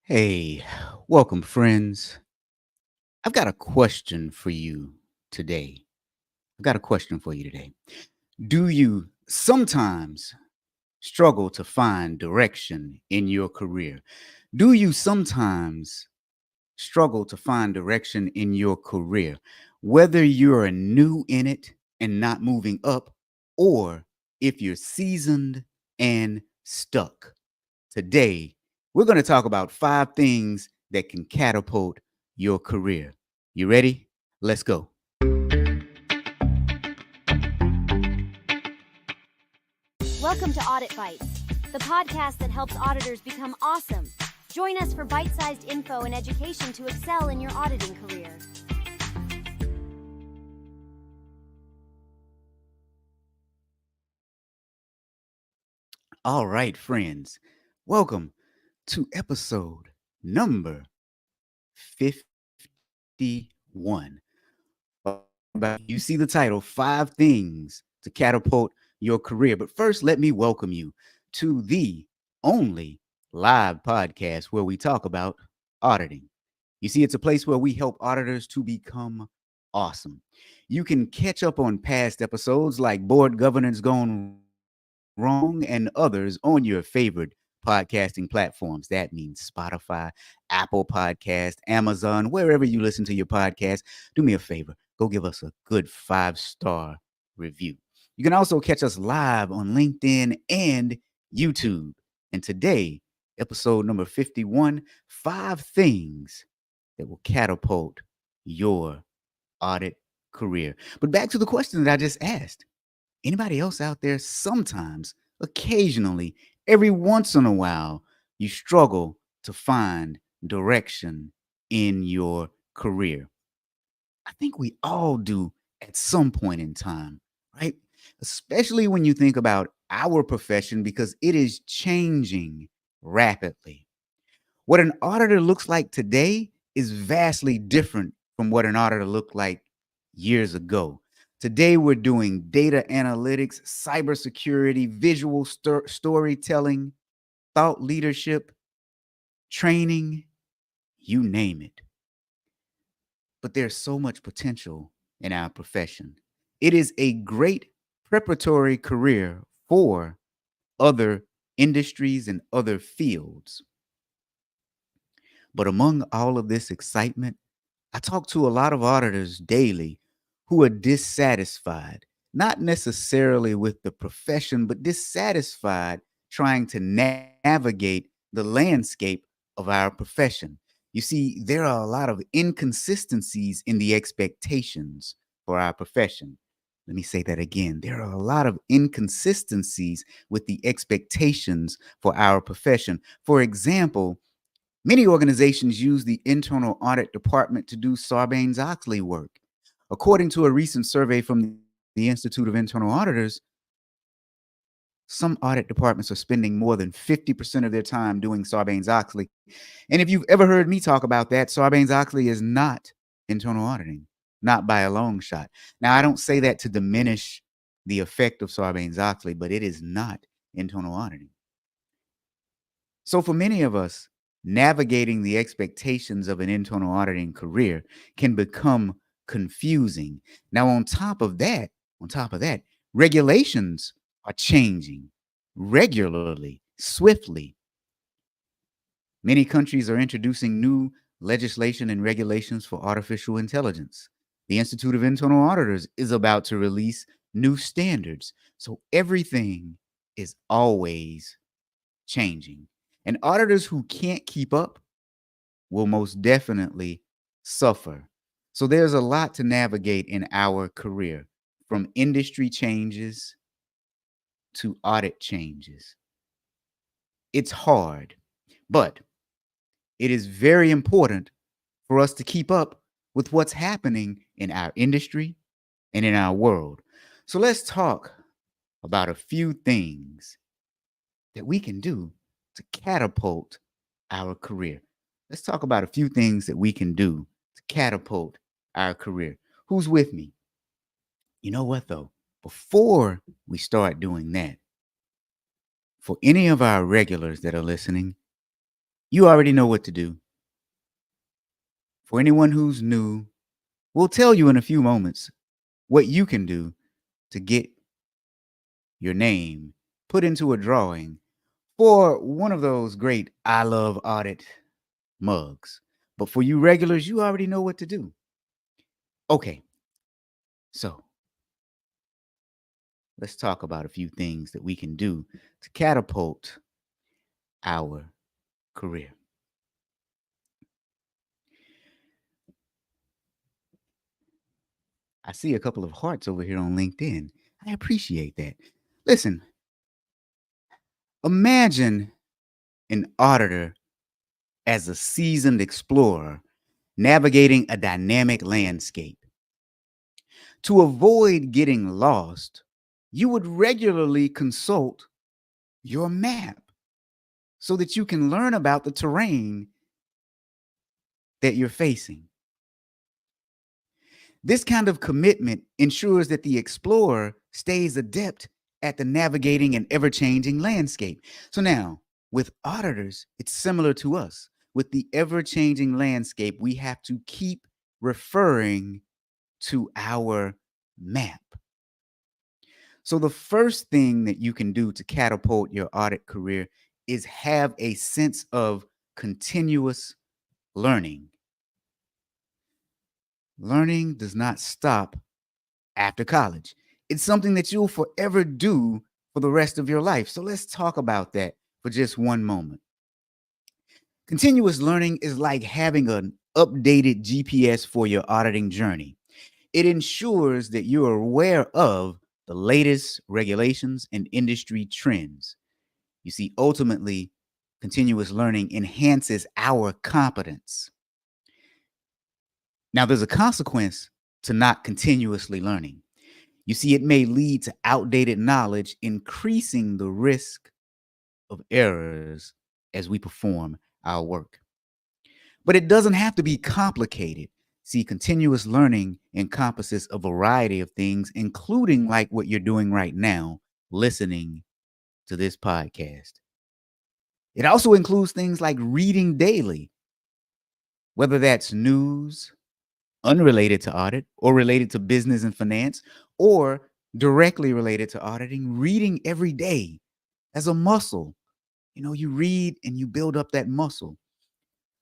Hey, welcome, friends. I've got a question for you today. I've got a question for you today. Do you sometimes struggle to find direction in your career? Do you sometimes struggle to find direction in your career? Whether you're new in it and not moving up, or if you're seasoned and stuck. Today, we're going to talk about 5 things that can catapult your career. You ready? Let's go. Welcome to Audit Bites, the podcast that helps auditors become awesome. Join us for bite-sized info and education to excel in your auditing career. All right, friends. Welcome to episode number 51. You see the title, 5 Things to Catapult Your Career. But first, let me welcome you to the only live podcast where we talk about auditing. You see, it's a place where we help auditors to become awesome. You can catch up on past episodes like Board Governance Gone Wrong and others on your favorite podcasting platforms. That means Spotify, Apple Podcast, Amazon, wherever you listen to your podcast. Do me a favor, go give us a good 5-star review. You can also catch us live on LinkedIn and YouTube. And today, episode number 51, 5 things that will catapult your audit career. But back to the question that I just asked. Anybody else out there, sometimes, occasionally, every once in a while, you struggle to find direction in your career? I think we all do at some point in time, right? Especially when you think about our profession because it is changing rapidly. What an auditor looks like today is vastly different from what an auditor looked like years ago. Today, we're doing data analytics, cybersecurity, visual storytelling, thought leadership, training, you name it. But there's so much potential in our profession. It is a great preparatory career for other industries and other fields. But among all of this excitement, I talk to a lot of auditors daily who are dissatisfied, not necessarily with the profession, but dissatisfied trying to navigate the landscape of our profession. You see, there are a lot of inconsistencies in the expectations for our profession. Let me say that again. There are a lot of inconsistencies with the expectations for our profession. For example, many organizations use the internal audit department to do Sarbanes-Oxley work. According to a recent survey from the Institute of Internal Auditors, some audit departments are spending more than 50% of their time doing Sarbanes-Oxley. And if you've ever heard me talk about that, Sarbanes-Oxley is not internal auditing, not by a long shot. Now, I don't say that to diminish the effect of Sarbanes-Oxley, but it is not internal auditing. So for many of us, navigating the expectations of an internal auditing career can become confusing. Now, on top of that, regulations are changing regularly, swiftly. Many countries are introducing new legislation and regulations for artificial intelligence. The Institute of Internal Auditors is about to release new standards. So everything is always changing. And auditors who can't keep up will most definitely suffer. So there's a lot to navigate in our career, from industry changes to audit changes. It's hard, but it is very important for us to keep up with what's happening in our industry and in our world. So let's talk about a few things that we can do to catapult our career. Let's talk about a few things that we can do to catapult our career. Who's with me? You know what, though? Before we start doing that, for any of our regulars that are listening, You already know what to do. For anyone who's new, we'll tell you in a few moments what you can do to get your name put into a drawing for one of those great I Love Audit mugs. But for you regulars, you already know what to do. Okay, so let's talk about a few things that we can do to catapult our career. I see a couple of hearts over here on LinkedIn. I appreciate that. Listen, imagine an auditor as a seasoned explorer navigating a dynamic landscape. To avoid getting lost, you would regularly consult your map so that you can learn about the terrain that you're facing. This kind of commitment ensures that the explorer stays adept at the navigating an ever changing landscape. So now, with auditors, it's similar to us. With the ever changing landscape, we have to keep referring to our map. So, the first thing that you can do to catapult your audit career is have a sense of continuous learning. Learning does not stop after college. It's something that you'll forever do for the rest of your life. So let's talk about that for just one moment. Continuous learning is like having an updated GPS for your auditing journey. It ensures that you're aware of the latest regulations and industry trends. You see, ultimately, continuous learning enhances our competence. Now, there's a consequence to not continuously learning. You see, it may lead to outdated knowledge, increasing the risk of errors as we perform our work. But it doesn't have to be complicated. See, continuous learning encompasses a variety of things, including like what you're doing right now, listening to this podcast. It also includes things like reading daily, whether that's news, unrelated to audit, or related to business and finance, or directly related to auditing, reading every day as a muscle. You know, you read and you build up that muscle.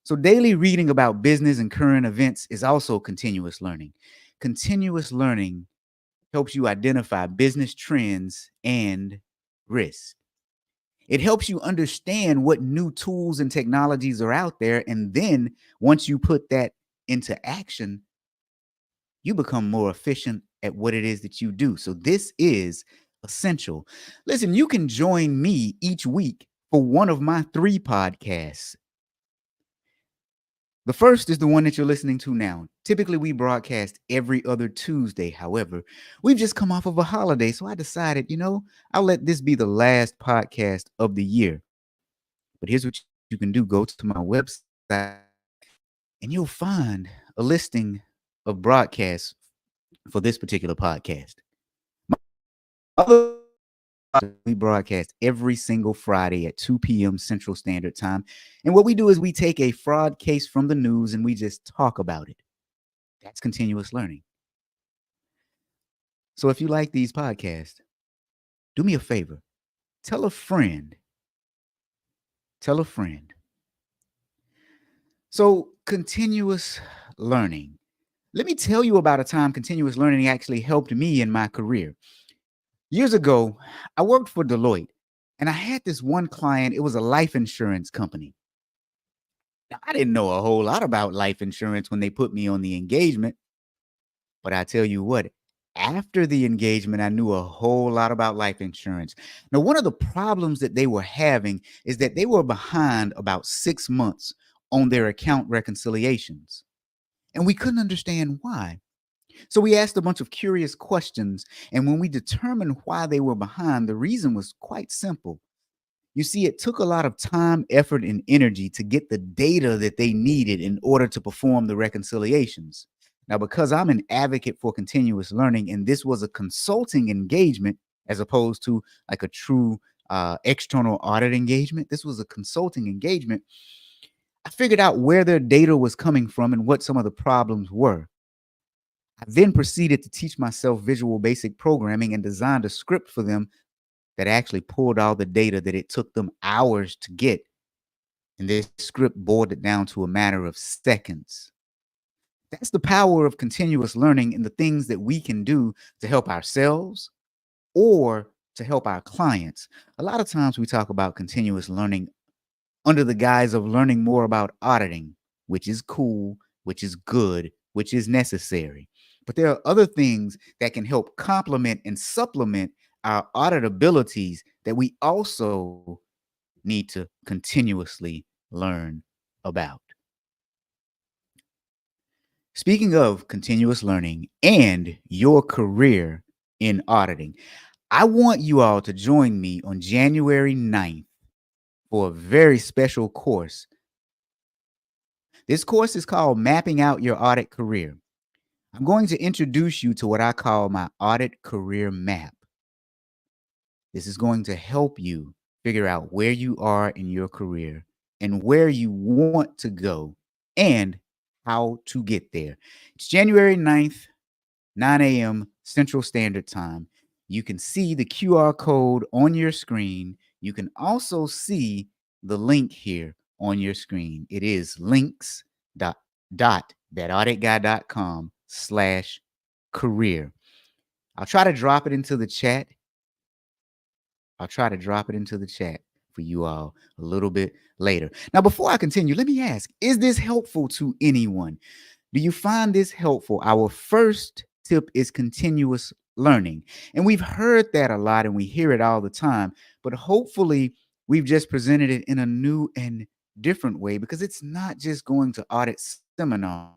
So, daily reading about business and current events is also continuous learning. Continuous learning helps you identify business trends and risks. It helps you understand what new tools and technologies are out there. And then once you put that into action, you become more efficient at what it is that you do. So this is essential. Listen, you can join me each week for one of my 3 podcasts. The first is the one that you're listening to now. Typically, we broadcast every other Tuesday. However, we've just come off of a holiday, so I decided, I'll let this be the last podcast of the year. But here's what you can do. Go to my website and you'll find a listing of broadcasts for this particular podcast. Other we broadcast every single Friday at 2 p.m. Central Standard Time. And what we do is we take a fraud case from the news and we just talk about it. That's continuous learning. So if you like these podcasts, do me a favor. Tell a friend. Tell a friend. So continuous learning. Let me tell you about a time continuous learning actually helped me in my career. Years ago, I worked for Deloitte, and I had this one client. It was a life insurance company. Now, I didn't know a whole lot about life insurance when they put me on the engagement, but I tell you what, after the engagement, I knew a whole lot about life insurance. Now, one of the problems that they were having is that they were behind about 6 months on their account reconciliations, and we couldn't understand why. So we asked a bunch of curious questions, and when we determined why they were behind, the reason was quite simple. You see, it took a lot of time, effort, and energy to get the data that they needed in order to perform the reconciliations. Now, because I'm an advocate for continuous learning, and this was a consulting engagement as opposed to like a true external audit engagement, this was a consulting engagement. I figured out where their data was coming from and what some of the problems were. I then proceeded to teach myself Visual Basic programming and designed a script for them that actually pulled all the data that it took them hours to get. And this script boiled it down to a matter of seconds. That's the power of continuous learning and the things that we can do to help ourselves or to help our clients. A lot of times we talk about continuous learning under the guise of learning more about auditing, which is cool, which is good, which is necessary. But there are other things that can help complement and supplement our audit abilities that we also need to continuously learn about. Speaking of continuous learning and your career in auditing, I want you all to join me on January 9th for a very special course. This course is called Mapping Out Your Audit Career. I'm going to introduce you to what I call my audit career map. This is going to help you figure out where you are in your career and where you want to go and how to get there. It's January 9th, 9 a.m. Central Standard Time. You can see the QR code on your screen. You can also see the link here on your screen. It is links.thatauditguy.com/career. I'll try to drop it into the chat. I'll try to drop it into the chat for you all a little bit later. Now, before I continue, let me ask, is this helpful to anyone? Do you find this helpful? Our first tip is continuous learning. And we've heard that a lot and we hear it all the time, but hopefully we've just presented it in a new and different way because it's not just going to audit seminars.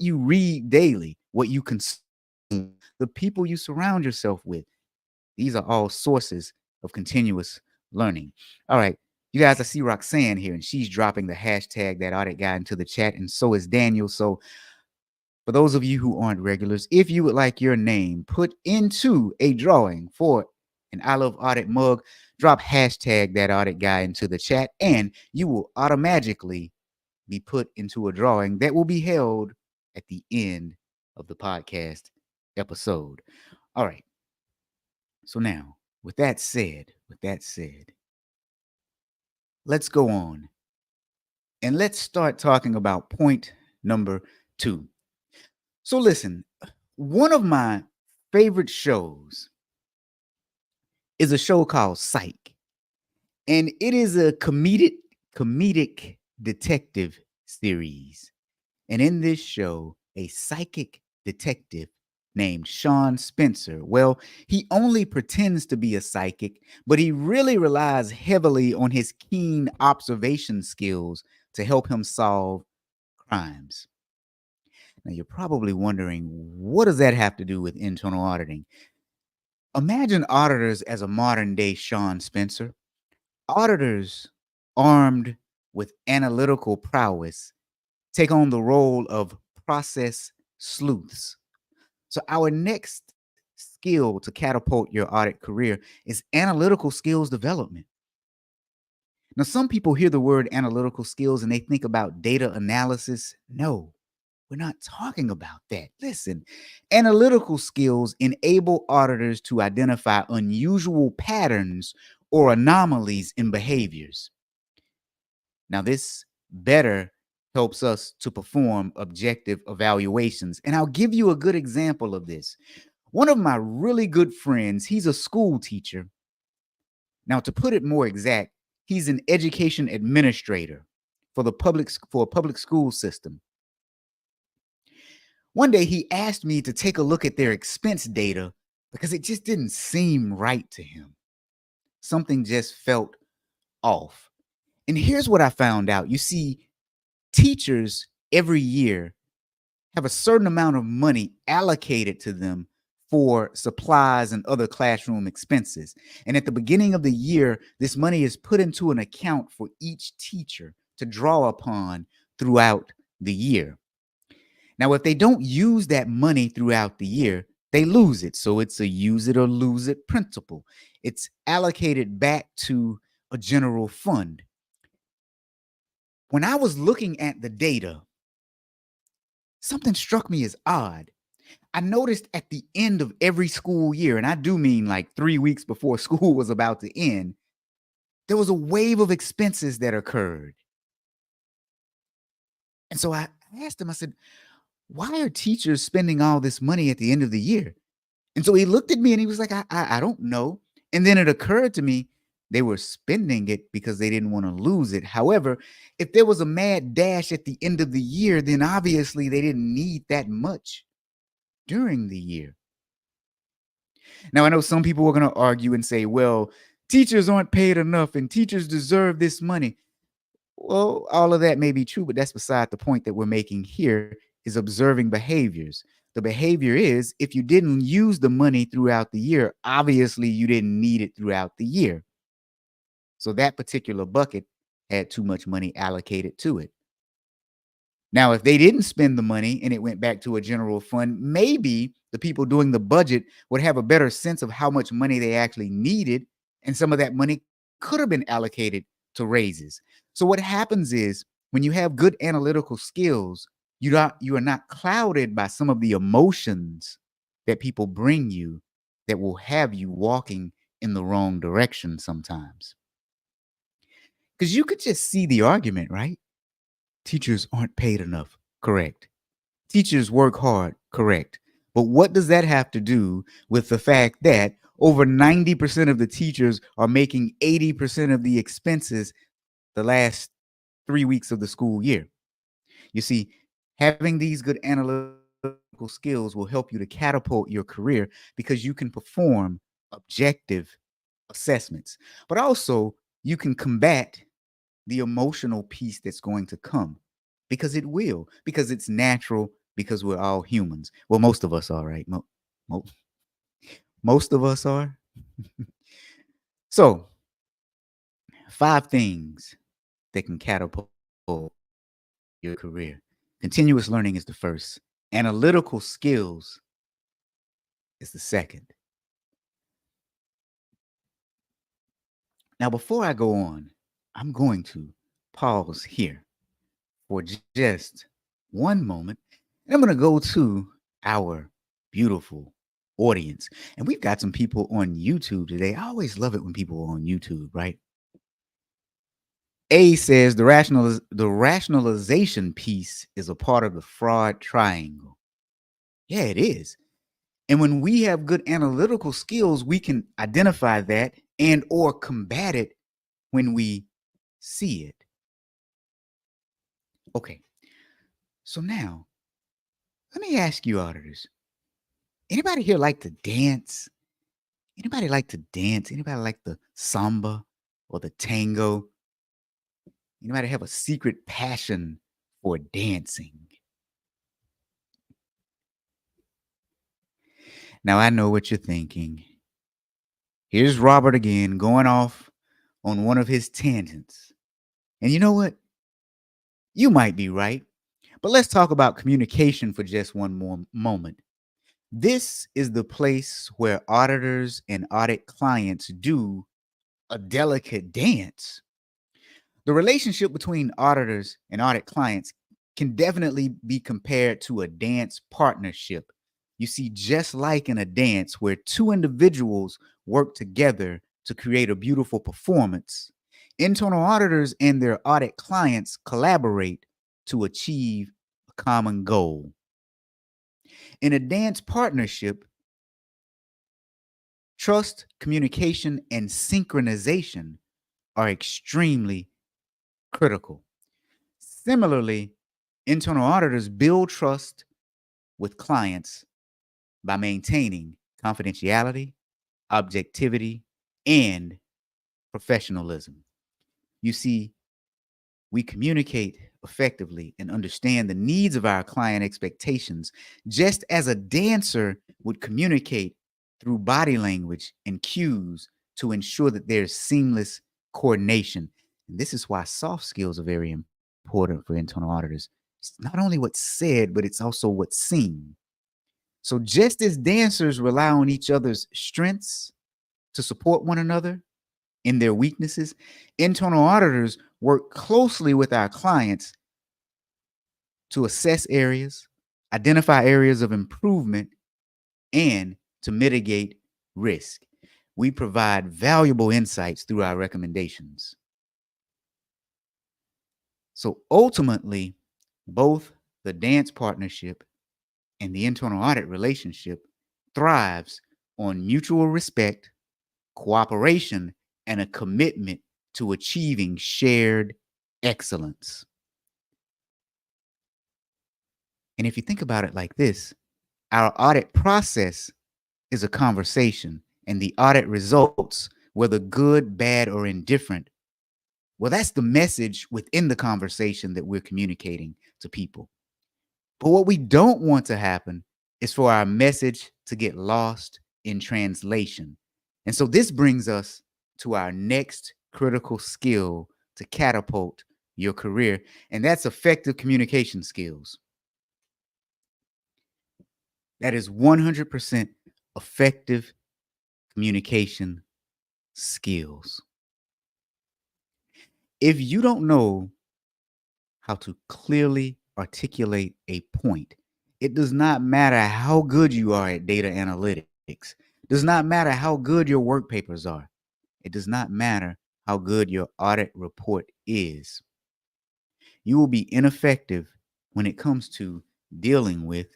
You read daily, what you consume, the people you surround yourself with. These are all sources of continuous learning. All right, you guys, I see Roxanne here, and she's dropping the hashtag that audit guy into the chat, and so is Daniel. So for those of you who aren't regulars, if you would like your name put into a drawing for an I Love Audit mug, drop hashtag that audit guy into the chat, and you will automatically be put into a drawing that will be held at the end of the podcast episode. All right. So now, with that said, let's go on and let's start talking about point number 2. So listen, one of my favorite shows is a show called Psych, and it is a comedic detective series. And in this show, a psychic detective named Sean Spencer. Well, he only pretends to be a psychic, but he really relies heavily on his keen observation skills to help him solve crimes. Now, you're probably wondering, what does that have to do with internal auditing? Imagine auditors as a modern day Sean Spencer. Auditors armed with analytical prowess take on the role of process sleuths. So, our next skill to catapult your audit career is analytical skills development. Now, some people hear the word analytical skills and they think about data analysis. No, we're not talking about that. Listen, analytical skills enable auditors to identify unusual patterns or anomalies in behaviors. Now, this better helps us to perform objective evaluations. And I'll give you a good example of this. One of my really good friends, he's a school teacher. Now, to put it more exact, he's an education administrator for a public school system. One day he asked me to take a look at their expense data because it just didn't seem right to him. Something just felt off. And here's what I found out. You see, teachers every year have a certain amount of money allocated to them for supplies and other classroom expenses. And at the beginning of the year, this money is put into an account for each teacher to draw upon throughout the year. Now, if they don't use that money throughout the year, they lose it. So it's a use it or lose it principle. It's allocated back to a general fund. When I was looking at the data, something struck me as odd. I noticed at the end of every school year, and I do mean like 3 weeks before school was about to end, there was a wave of expenses that occurred. And so I asked him, I said, why are teachers spending all this money at the end of the year? And so he looked at me and he was like, I don't know. And then it occurred to me they were spending it because they didn't want to lose it. However, if there was a mad dash at the end of the year, then obviously they didn't need that much during the year. Now, I know some people are going to argue and say, well, teachers aren't paid enough and teachers deserve this money. Well, all of that may be true, but that's beside the point that we're making here is observing behaviors. The behavior is if you didn't use the money throughout the year, obviously you didn't need it throughout the year. So that particular bucket had too much money allocated to it. Now, if they didn't spend the money and it went back to a general fund, maybe the people doing the budget would have a better sense of how much money they actually needed. And some of that money could have been allocated to raises. So what happens is when you have good analytical skills, you are not clouded by some of the emotions that people bring you that will have you walking in the wrong direction sometimes. Because you could just see the argument, right? Teachers aren't paid enough. Correct. Teachers work hard. Correct. But what does that have to do with the fact that over 90% of the teachers are making 80% of the expenses the last 3 weeks of the school year? You see, having these good analytical skills will help you to catapult your career because you can perform objective assessments, but also you can combat the emotional piece that's going to come because it will, because it's natural, because we're all humans. Well, most of us are, right? Mo- most of us are. So, 5 things that can catapult your career. Continuous learning is the first. Analytical skills is the second. Now, before I go on, I'm going to pause here for just one moment. And I'm going to go to our beautiful audience. And we've got some people on YouTube today. I always love it when people are on YouTube, right? A says the rationalization piece is a part of the fraud triangle. Yeah, it is. And when we have good analytical skills, we can identify that and or combat it when we see it. Okay. So now, let me ask you auditors. Anybody here like to dance? Anybody like to dance? Anybody like the samba or the tango? Anybody have a secret passion for dancing? Now I know what you're thinking. Here's Robert again going off on one of his tangents. And you know what? You might be right. But let's talk about communication for just one more moment. This is the place where auditors and audit clients do a delicate dance. The relationship between auditors and audit clients can definitely be compared to a dance partnership. You see, just like in a dance where two individuals work together to create a beautiful performance, internal auditors and their audit clients collaborate to achieve a common goal. In a dance partnership, trust, communication, and synchronization are extremely critical. Similarly, internal auditors build trust with clients by maintaining confidentiality, objectivity, and professionalism. You see, we communicate effectively and understand the needs of our client expectations, just as a dancer would communicate through body language and cues to ensure that there's seamless coordination. And this is why soft skills are very important for internal auditors. It's not only what's said, but it's also what's seen. So just as dancers rely on each other's strengths to support one another, in their weaknesses, internal auditors work closely with our clients to assess areas, identify areas of improvement, and to mitigate risk. We provide valuable insights through our recommendations. So ultimately, both the dance partnership and the internal audit relationship thrives on mutual respect, cooperation, and a commitment to achieving shared excellence. And if you think about it like this, our audit process is a conversation, and the audit results, whether good, bad, or indifferent, well, that's the message within the conversation that we're communicating to people. But what we don't want to happen is for our message to get lost in translation. And so this brings us to our next critical skill to catapult your career, and that's effective communication skills. That is 100% effective communication skills. If you don't know how to clearly articulate a point, it does not matter how good you are at data analytics. It does not matter how good your work papers are. It does not matter how good your audit report is. You will be ineffective when it comes to dealing with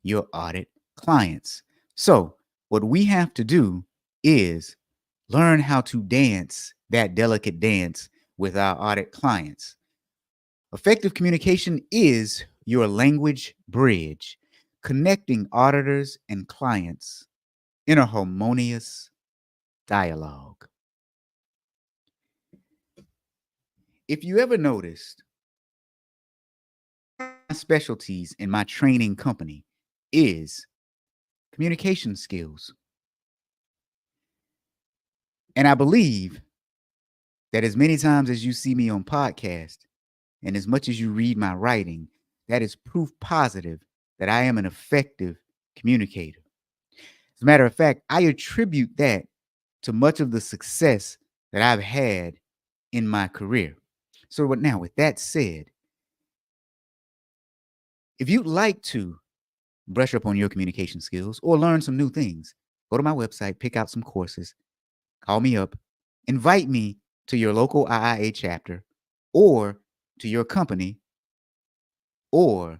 your audit clients. So, what we have to do is learn how to dance that delicate dance with our audit clients. Effective communication is your language bridge, connecting auditors and clients in a harmonious dialogue. If you ever noticed, my specialties in my training company is communication skills. And I believe that as many times as you see me on podcast and as much as you read my writing, that is proof positive that I am an effective communicator. As a matter of fact, I attribute that to much of the success that I've had in my career. So now, with that said, if you'd like to brush up on your communication skills or learn some new things, go to my website, pick out some courses, call me up, invite me to your local IIA chapter or to your company, or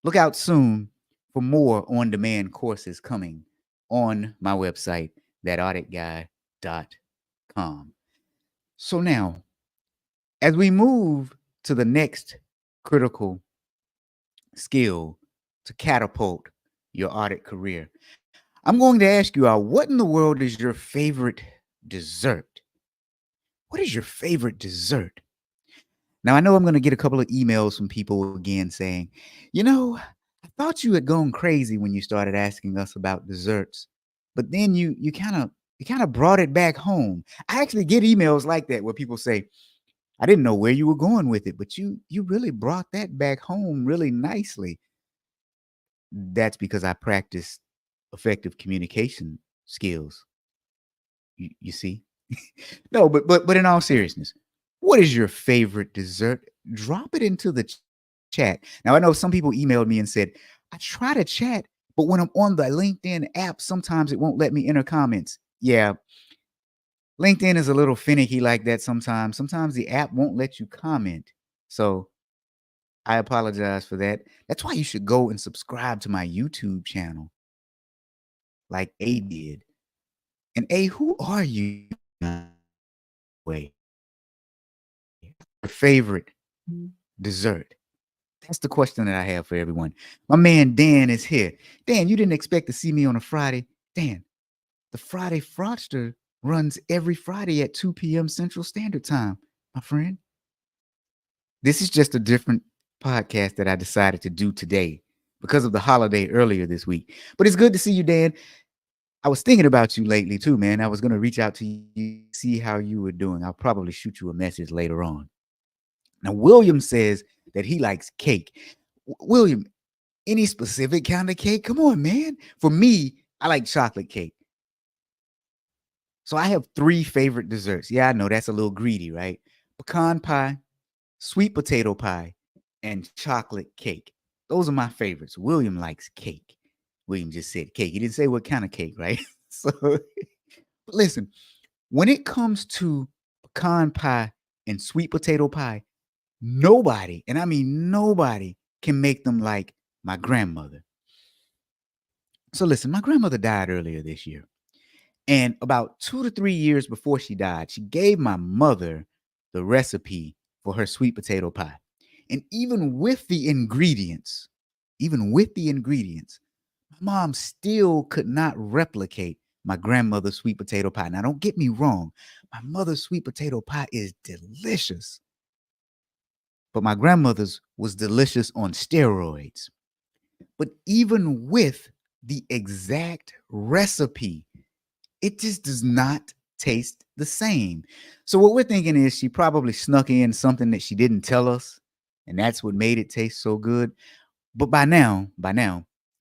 look out soon for more on-demand courses coming on my website, thatauditguy.com. So now, as we move to the next critical skill to catapult your audit career, I'm going to ask you all, what in the world is your favorite dessert? What is your favorite dessert? Now, I know I'm going to get a couple of emails from people again saying, I thought you had gone crazy when you started asking us about desserts, but then you kind of brought it back home. I actually get emails like that where people say, I didn't know where you were going with it, but you really brought that back home really nicely. That's because I practiced effective communication skills. You see? No, but in all seriousness, what is your favorite dessert? Drop it into the chat. Now I know some people emailed me and said, I try to chat, but when I'm on the LinkedIn app, sometimes it won't let me enter comments. Yeah, LinkedIn is a little finicky like that sometimes. Sometimes the app won't let you comment. So I apologize for that. That's why you should go and subscribe to my YouTube channel, like A did. And A, who are you? Way. Your favorite dessert? That's the question that I have for everyone. My man Dan is here. Dan, you didn't expect to see me on a Friday. Dan, the Friday Fraudster runs every Friday at 2 p.m. Central Standard Time, my friend. This is just a different podcast that I decided to do today because of the holiday earlier this week. But it's good to see you, Dan. I was thinking about you lately too, man. I was going to reach out to you, see how you were doing. I'll probably shoot you a message later on. Now, William says that he likes cake. William, any specific kind of cake? Come on, man. For me, I like chocolate cake. So I have three favorite desserts. Yeah, I know that's a little greedy, right? Pecan pie, sweet potato pie, and chocolate cake. Those are my favorites. William likes cake. William just said cake. He didn't say what kind of cake, right? So, but listen, when it comes to pecan pie and sweet potato pie, nobody, and I mean nobody, can make them like my grandmother. So listen, my grandmother died earlier this year. And about 2 to 3 years before she died, she gave my mother the recipe for her sweet potato pie. And even with the ingredients, my mom still could not replicate my grandmother's sweet potato pie. Now, don't get me wrong, my mother's sweet potato pie is delicious, but my grandmother's was delicious on steroids. But even with the exact recipe, it just does not taste the same. So what we're thinking is she probably snuck in something that she didn't tell us, and that's what made it taste so good. But by now,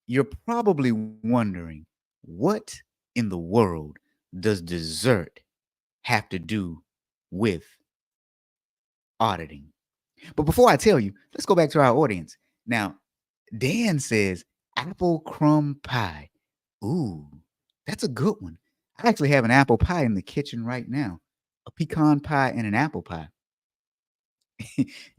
you're probably wondering, what in the world does dessert have to do with auditing? But before I tell you, let's go back to our audience. Now, Dan says apple crumb pie. Ooh, that's a good one. I actually have an apple pie in the kitchen right now, a pecan pie and an apple pie.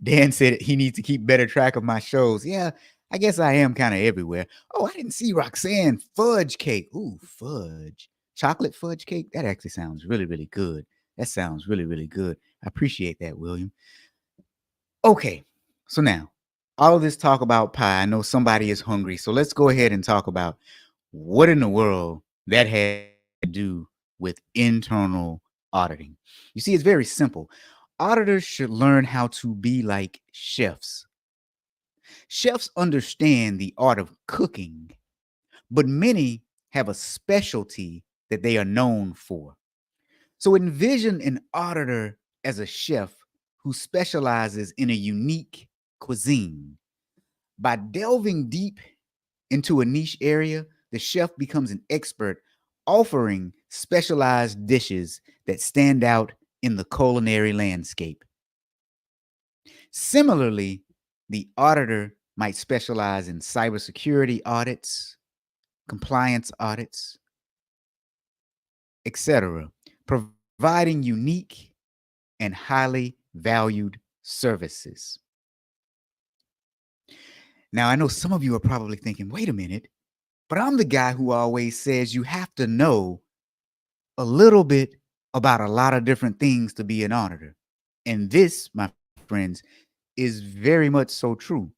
Dan said he needs to keep better track of my shows. Yeah, I guess I am kind of everywhere. Oh, I didn't see Roxanne fudge cake. Ooh, fudge. Chocolate fudge cake? That actually sounds really, really good. That sounds really, really good. I appreciate that, William. Okay, so now all of this talk about pie, I know somebody is hungry. So let's go ahead and talk about what in the world that has to do with internal auditing. You see, it's very simple. Auditors should learn how to be like chefs. Chefs understand the art of cooking, but many have a specialty that they are known for. So envision an auditor as a chef who specializes in a unique cuisine. By delving deep into a niche area, the chef becomes an expert, offering specialized dishes that stand out in the culinary landscape. Similarly, the auditor might specialize in cybersecurity audits, compliance audits, etc., providing unique and highly valued services. Now, I know some of you are probably thinking, wait a minute, but I'm the guy who always says you have to know a little bit about a lot of different things to be an auditor. And this, my friends, is very much so true.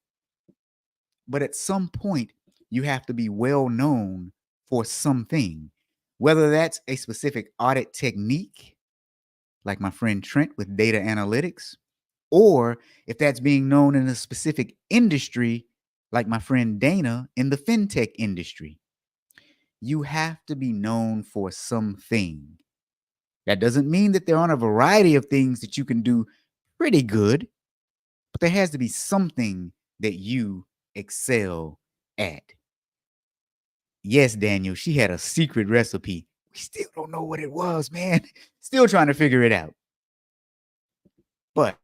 But at some point, you have to be well known for something, whether that's a specific audit technique, like my friend Trent with data analytics, or if that's being known in a specific industry, like my friend Dana in the fintech industry. You have to be known for something. That doesn't mean that there aren't a variety of things that you can do pretty good, but there has to be something that you excel at. Yes, Daniel, she had a secret recipe. We still don't know what it was, man. Still trying to figure it out. But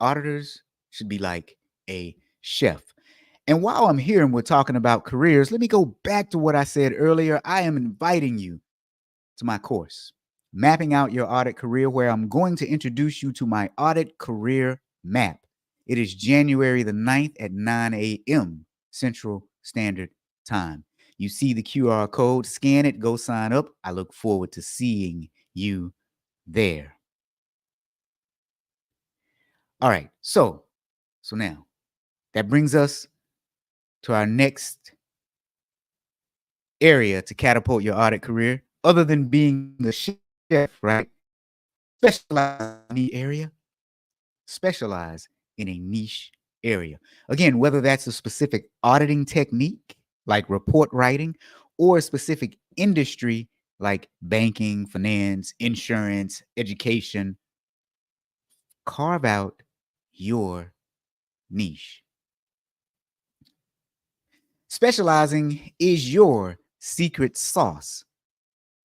auditors should be like a chef. And while I'm here and we're talking about careers, let me go back to what I said earlier. I am inviting you to my course, Mapping Out Your Audit Career, where I'm going to introduce you to my audit career map. It is January the 9th at 9 a.m. Central Standard Time. You see the QR code, scan it, go sign up. I look forward to seeing you there. All right, so now that brings us to our next area to catapult your audit career, other than being a chef, right? Specialize in the area, specialize in a niche area. Again, whether that's a specific auditing technique like report writing or a specific industry like banking, finance, insurance, education, carve out your niche. Specializing is your secret sauce.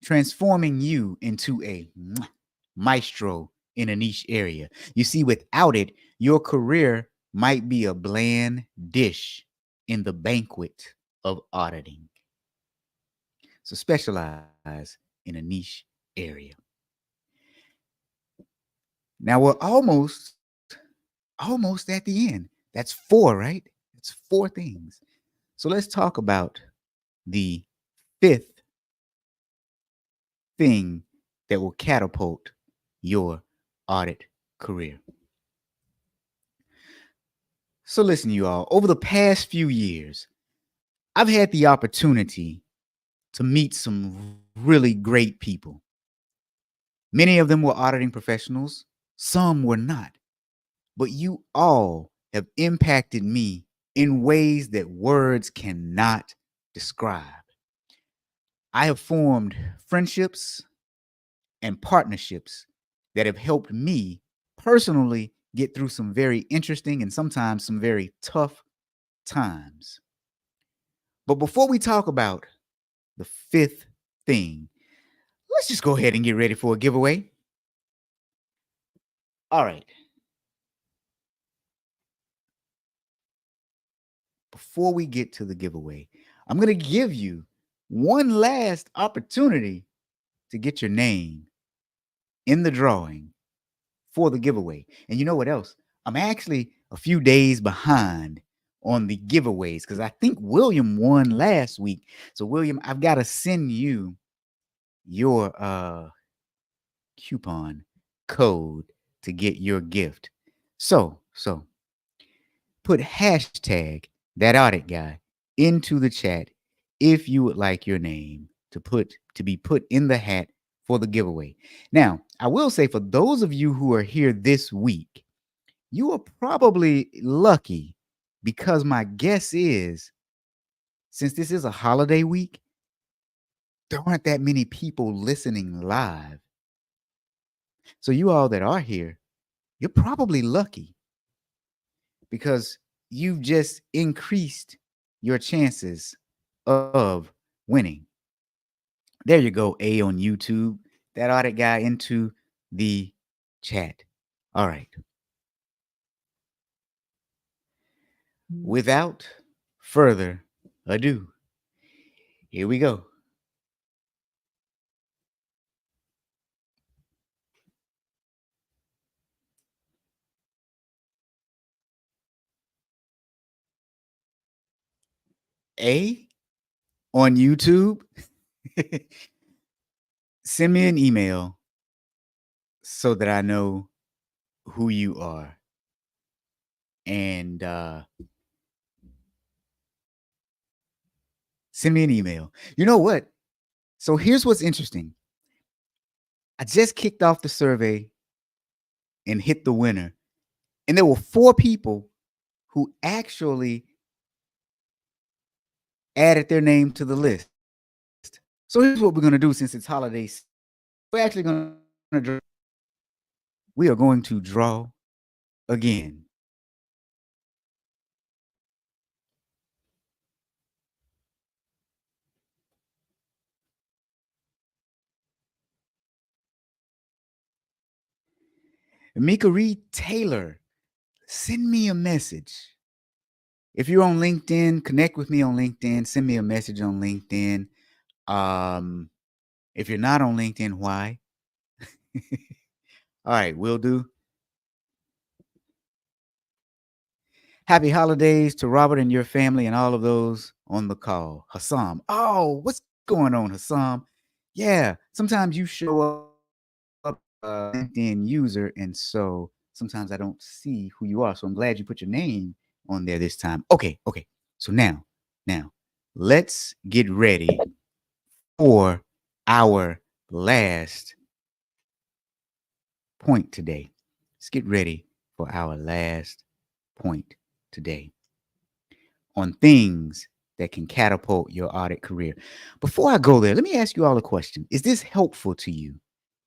transforming you into a maestro in a niche area. You see, without it, your career might be a bland dish in the banquet of auditing. So specialize in a niche area. Now we're almost at the end. That's four, right? It's four things. So let's talk about the fifth thing that will catapult your audit career. So listen, you all, over the past few years, I've had the opportunity to meet some really great people. Many of them were auditing professionals, some were not. But you all have impacted me in ways that words cannot describe. I have formed friendships and partnerships that have helped me personally get through some very interesting and sometimes some very tough times. But before we talk about the fifth thing, let's just go ahead and get ready for a giveaway. All right. Before we get to the giveaway, I'm going to give you one last opportunity to get your name in the drawing for the giveaway. And you know what else? I'm actually a few days behind on the giveaways because I think William won last week. So William, I've got to send you your coupon code to get your gift. So put hashtag that audit guy into the chat if you would like your name to be put in the hat for the giveaway. Now, I will say for those of you who are here this week, you are probably lucky because my guess is since this is a holiday week, there aren't that many people listening live. So you all that are here, you're probably lucky because you've just increased your chances of winning. There you go, A on YouTube. That audit guy into the chat. All right. Without further ado, here we go. A on YouTube. Send me an email so that I know who you are. And send me an email. You know what? So here's what's interesting. I just kicked off the survey and hit the winner. And there were 4 people who actually added their name to the list. So here's what we're going to do since it's holidays. We're actually going to draw. We are going to draw again. Mika Reed Taylor, send me a message. If you're on LinkedIn, connect with me on LinkedIn. Send me a message on LinkedIn. If you're not on LinkedIn, why? All right, will do. Happy holidays to Robert and your family and all of those on the call. Hassam. Oh, what's going on, Hassam? Yeah, sometimes you show up LinkedIn user, and so sometimes I don't see who you are. So I'm glad you put your name on there this time. Okay. So now, let's get ready for our last point today. Let's get ready for our last point today on things that can catapult your audit career. Before I go there, let me ask you all a question. Is this helpful to you?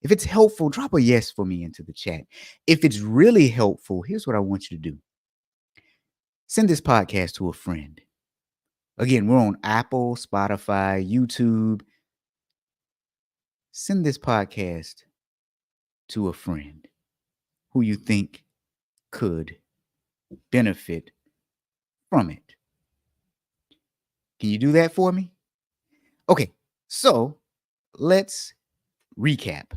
If it's helpful, drop a yes for me into the chat. If it's really helpful, here's what I want you to do. Send this podcast to a friend. Again, we're on Apple, Spotify, YouTube. send this podcast to a friend who you think could benefit from it. Can you do that for me? Okay, so let's recap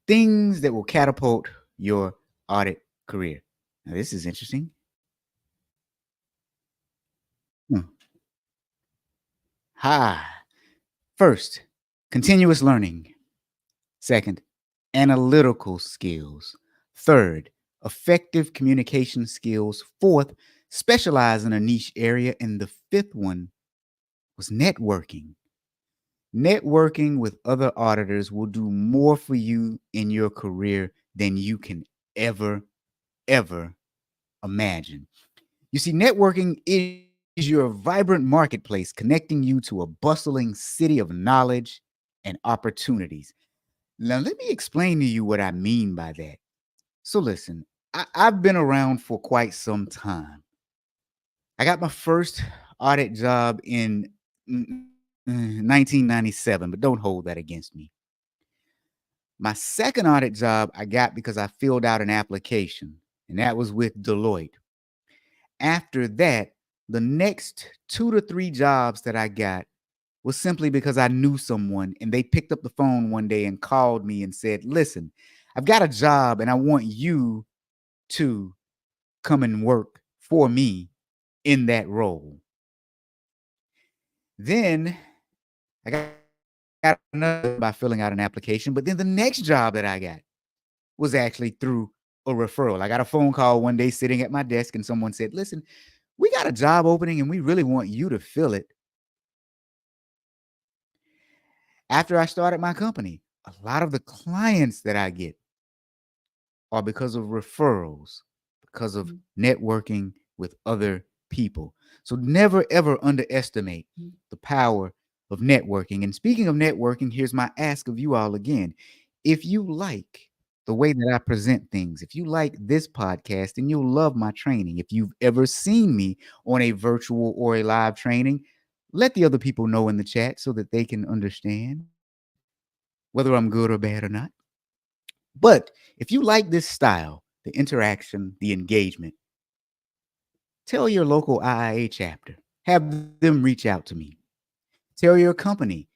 things that will catapult your audit career. Now, this is interesting. Ha. First, continuous learning. Second, analytical skills. Third, effective communication skills. Fourth, specialize in a niche area. And the fifth one was networking. Networking with other auditors will do more for you in your career than you can ever imagine. You see, networking is your vibrant marketplace connecting you to a bustling city of knowledge and opportunities. Now, let me explain to you what I mean by that. So, listen, I've been around for quite some time. I got my first audit job in 1997, but don't hold that against me. My second audit job I got because I filled out an application, and that was with Deloitte. After that, the next 2 to 3 jobs that I got was simply because I knew someone and they picked up the phone one day and called me and said, "Listen, I've got a job and I want you to come and work for me in that role." Then I got another by filling out an application, but then the next job that I got was actually through a referral. I got a phone call one day sitting at my desk and someone said, "Listen, we got a job opening and we really want you to fill it." After I started my company, a lot of the clients that I get are because of referrals, because of networking with other people. So never ever underestimate the power of networking. And speaking of networking, here's my ask of you all again. If you like the way that I present things, if you like this podcast, then you'll love my training. If you've ever seen me on a virtual or a live training, let the other people know in the chat so that they can understand whether I'm good or bad or not. But if you like this style, the interaction, the engagement, tell your local IIA chapter. Have them reach out to me. Tell your company.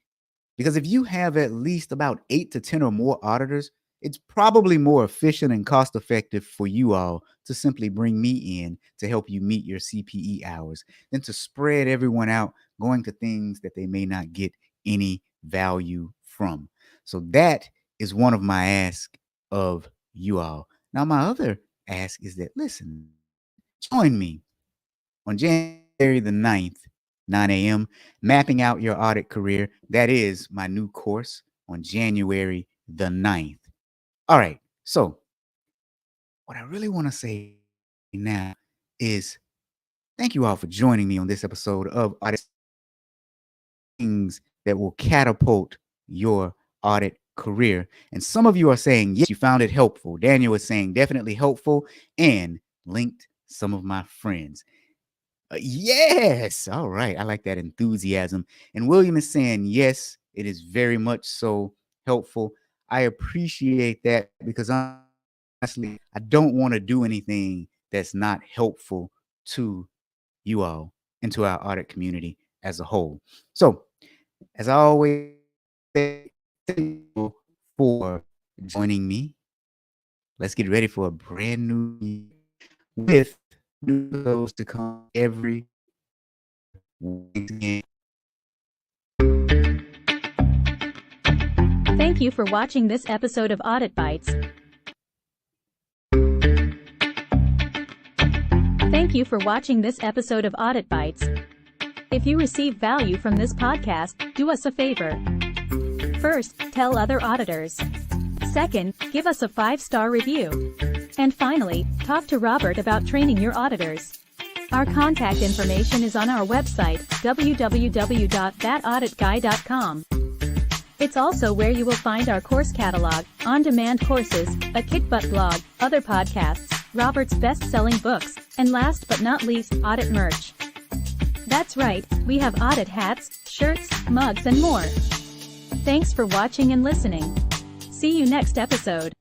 Because if you have at least about 8 to 10 or more auditors, it's probably more efficient and cost effective for you all to simply bring me in to help you meet your CPE hours than to spread everyone out going to things that they may not get any value from. So that is one of my asks of you all. Now, my other ask is that, listen, join me on January the 9th, 9 a.m., Mapping Out Your Audit Career. That is my new course on January the 9th. All right, so what I really want to say now is thank you all for joining me on this episode of Audit, things that will catapult your audit career. And some of you are saying, yes, you found it helpful. Daniel is saying definitely helpful and linked some of my friends. Yes. All right. I like that enthusiasm. And William is saying, yes, it is very much so helpful. I appreciate that because honestly, I don't want to do anything that's not helpful to you all and to our audit community as a whole. So, as I always say, thank you for joining me. Let's get ready for a brand new year with new episodes to come every week. Thank you for watching this episode of Audit Bites. Thank you for watching this episode of Audit Bites. If you receive value from this podcast, do us a favor. First, tell other auditors. Second, give us a 5-star review. And finally, talk to Robert about training your auditors. Our contact information is on our website, www.thatauditguy.com. It's also where you will find our course catalog, on-demand courses, a kick-butt blog, other podcasts, Robert's best-selling books, and last but not least, audit merch. That's right, we have audit hats, shirts, mugs, and more. Thanks for watching and listening. See you next episode.